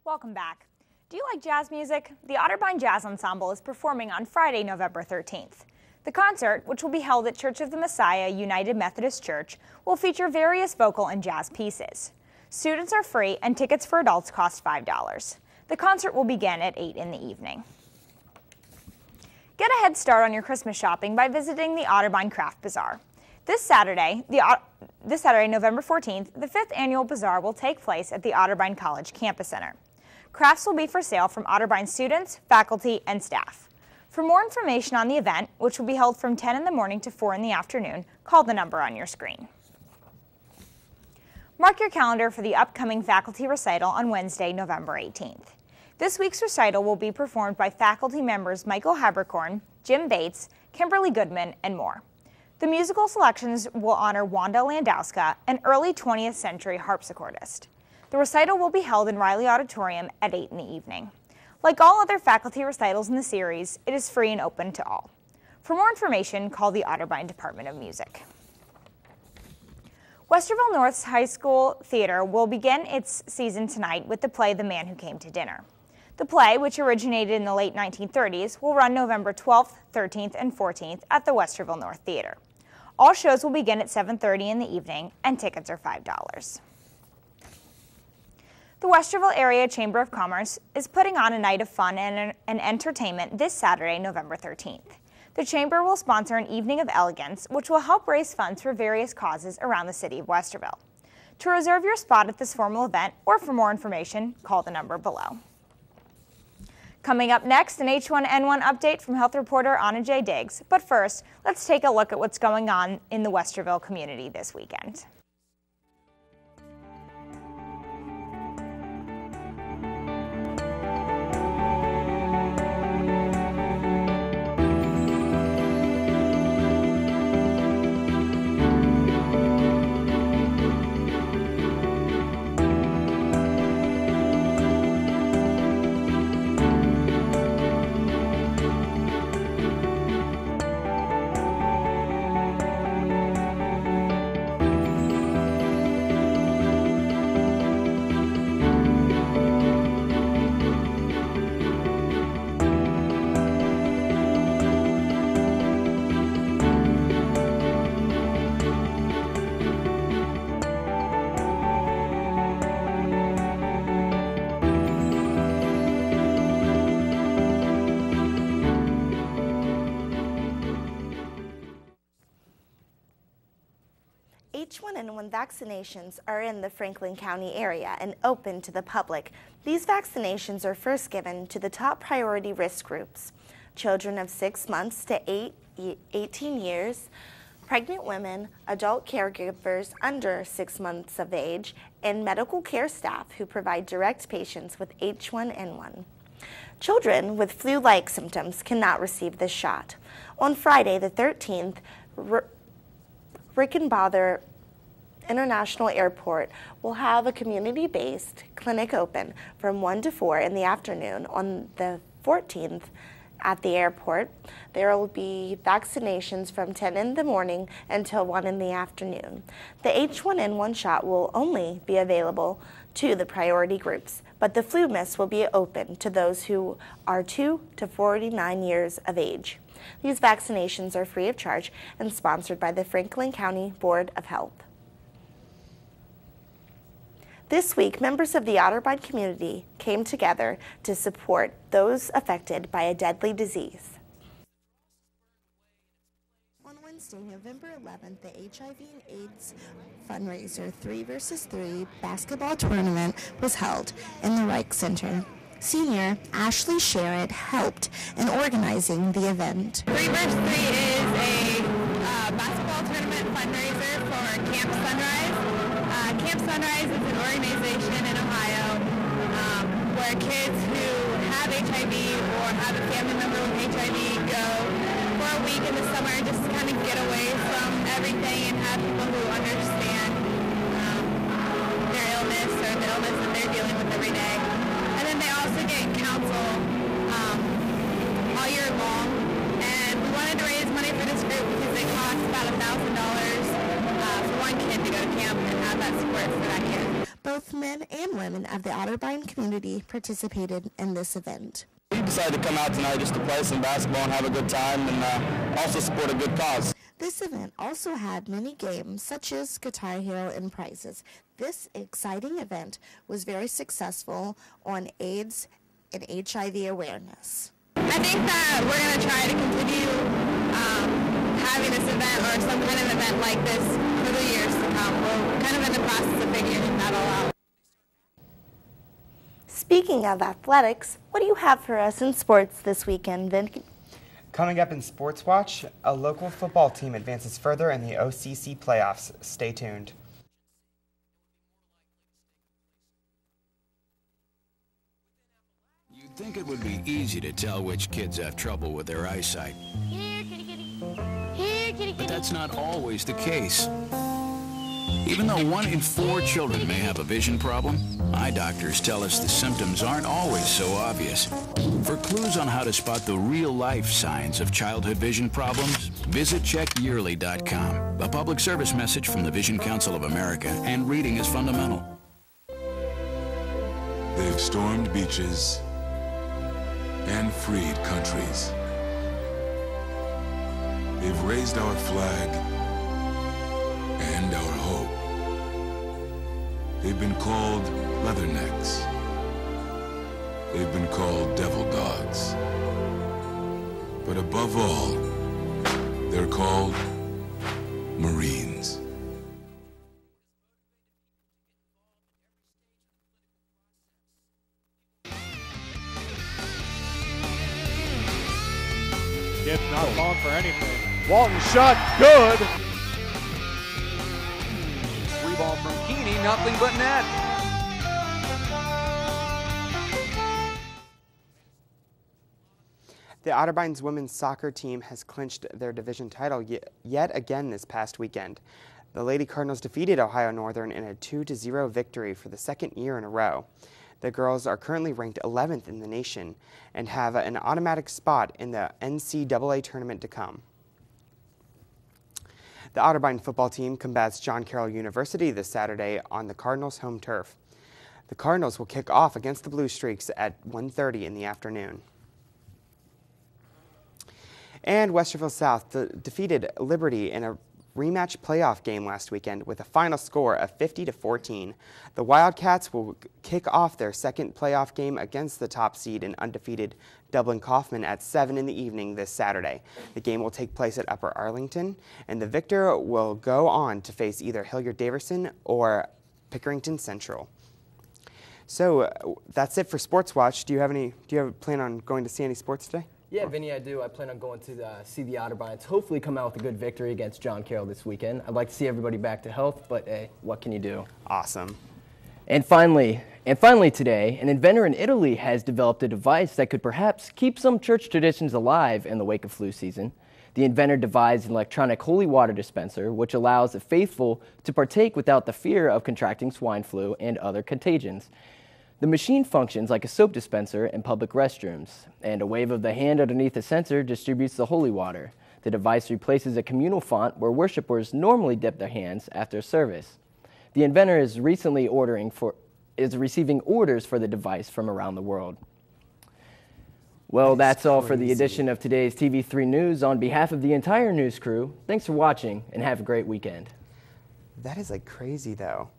Welcome back. Do you like jazz music? The Otterbein Jazz Ensemble is performing on Friday, November 13th. The concert, which will be held at Church of the Messiah United Methodist Church, will feature various vocal and jazz pieces. Students are free and tickets for adults cost $5. The concert will begin at 8 in the evening. Get a head start on your Christmas shopping by visiting the Otterbein Craft Bazaar. This Saturday, November 14th, the 5th annual bazaar will take place at the Otterbein College Campus Center. Crafts will be for sale from Otterbein students, faculty, and staff. For more information on the event, which will be held from 10 in the morning to 4 in the afternoon, call the number on your screen. Mark your calendar for the upcoming faculty recital on Wednesday, November 18th. This week's recital will be performed by faculty members Michael Haberkorn, Jim Bates, Kimberly Goodman, and more. The musical selections will honor Wanda Landowska, an early 20th century harpsichordist. The recital will be held in Riley Auditorium at 8 in the evening. Like all other faculty recitals in the series, it is free and open to all. For more information, call the Otterbein Department of Music. Westerville North's High School Theater will begin its season tonight with the play The Man Who Came to Dinner. The play, which originated in the late 1930s, will run November 12th, 13th, and 14th at the Westerville North Theater. All shows will begin at 7:30 in the evening, and tickets are $5. The Westerville Area Chamber of Commerce is putting on a night of fun and entertainment this Saturday, November 13th. The Chamber will sponsor an evening of elegance, which will help raise funds for various causes around the city of Westerville. To reserve your spot at this formal event, or for more information, call the number below. Coming up next, an H1N1 update from health reporter Anna J. Diggs. But first, let's take a look at what's going on in the Westerville community this weekend. H1N1 vaccinations are in the Franklin County area and open to the public. These vaccinations are first given to the top priority risk groups: children of 6 months to 18 years, pregnant women, adult caregivers under 6 months of age, and medical care staff who provide direct patients with H1N1. Children with flu-like symptoms cannot receive this shot. On Friday, the 13th, Rickenbacher International Airport will have a community-based clinic open from 1 to 4 in the afternoon. On the 14th, at the airport, there will be vaccinations from 10 in the morning until 1 in the afternoon. The H1N1 shot will only be available to the priority groups, but the flu miss will be open to those who are 2 to 49 years of age. These vaccinations are free of charge and sponsored by the Franklin County Board of Health. This week, members of the Otterbein community came together to support those affected by a deadly disease. On Wednesday, November 11th, the HIV and AIDS fundraiser 3 vs. 3 basketball tournament was held in the Reich Center. Senior Ashley Sherritt helped in organizing the event. 3 vs. 3 is a basketball tournament fundraiser for Camp Sunrise. Camp Sunrise is an organization in Ohio where kids who have HIV or have a family member with HIV go for a week in the summer just to kind of get away from everything and have people who understand their illness or the illness that they're dealing with every day. And then they also get counsel all year long. And we wanted to raise money for this group because they cost about $1,000 for one kid to go to camp and have that support for that kid. Both men and women of the Otterbein community participated in this event. We decided to come out tonight just to play some basketball and have a good time and also support a good cause. This event also had many games such as Guitar Hero and prizes. This exciting event was very successful on AIDS and HIV awareness. I think that we're going to try to continue having this event or some kind of event like this for the years to come. We're kind of in the process of figuring that all out. Speaking of athletics, what do you have for us in sports this weekend, Vin? Coming up in Sports Watch, a local football team advances further in the WOCC playoffs. Stay tuned. You'd think it would be easy to tell which kids have trouble with their eyesight. Here, kitty, kitty. Here, kitty, kitty. But that's not always the case. Even though 1 in 4 children may have a vision problem, eye doctors tell us the symptoms aren't always so obvious. For clues on how to spot the real-life signs of childhood vision problems, visit checkyearly.com, a public service message from the Vision Council of America, and reading is fundamental. They've stormed beaches and freed countries. They've raised our flag and our hope. They've been called leathernecks. They've been called devil dogs. But above all, they're called Marines. Kid's not falling for anything. Walton shot, good. Rebound from Keeney, nothing but net. The Otterbeins women's soccer team has clinched their division title yet again this past weekend. The Lady Cardinals defeated Ohio Northern in a 2-0 victory for the second year in a row. The girls are currently ranked 11th in the nation and have an automatic spot in the NCAA tournament to come. The Otterbein football team combats John Carroll University this Saturday on the Cardinals' home turf. The Cardinals will kick off against the Blue Streaks at 1:30 in the afternoon. And Westerville South defeated Liberty in a rematch playoff game last weekend with a final score of 50-14. The Wildcats will kick off their second playoff game against the top seed and undefeated Dublin Kaufman at 7 in the evening this Saturday. The game will take place at Upper Arlington, and the victor will go on to face either Hilliard-Davidson or Pickerington Central. So that's it for Sports Watch. Do you have a plan on going to see any sports today? Yeah, Vinny, I do. I plan on going to see the Otterbeins, hopefully come out with a good victory against John Carroll this weekend. I'd like to see everybody back to health, but hey, what can you do? Awesome. And finally today, an inventor in Italy has developed a device that could perhaps keep some church traditions alive in the wake of flu season. The inventor devised an electronic holy water dispenser, which allows the faithful to partake without the fear of contracting swine flu and other contagions. The machine functions like a soap dispenser in public restrooms, and a wave of the hand underneath the sensor distributes the holy water. The device replaces a communal font where worshipers normally dip their hands after service. The inventor is receiving orders for the device from around the world. Well, that's all for the edition of today's TV3 News. On behalf of the entire news crew, thanks for watching and have a great weekend. That is like crazy though.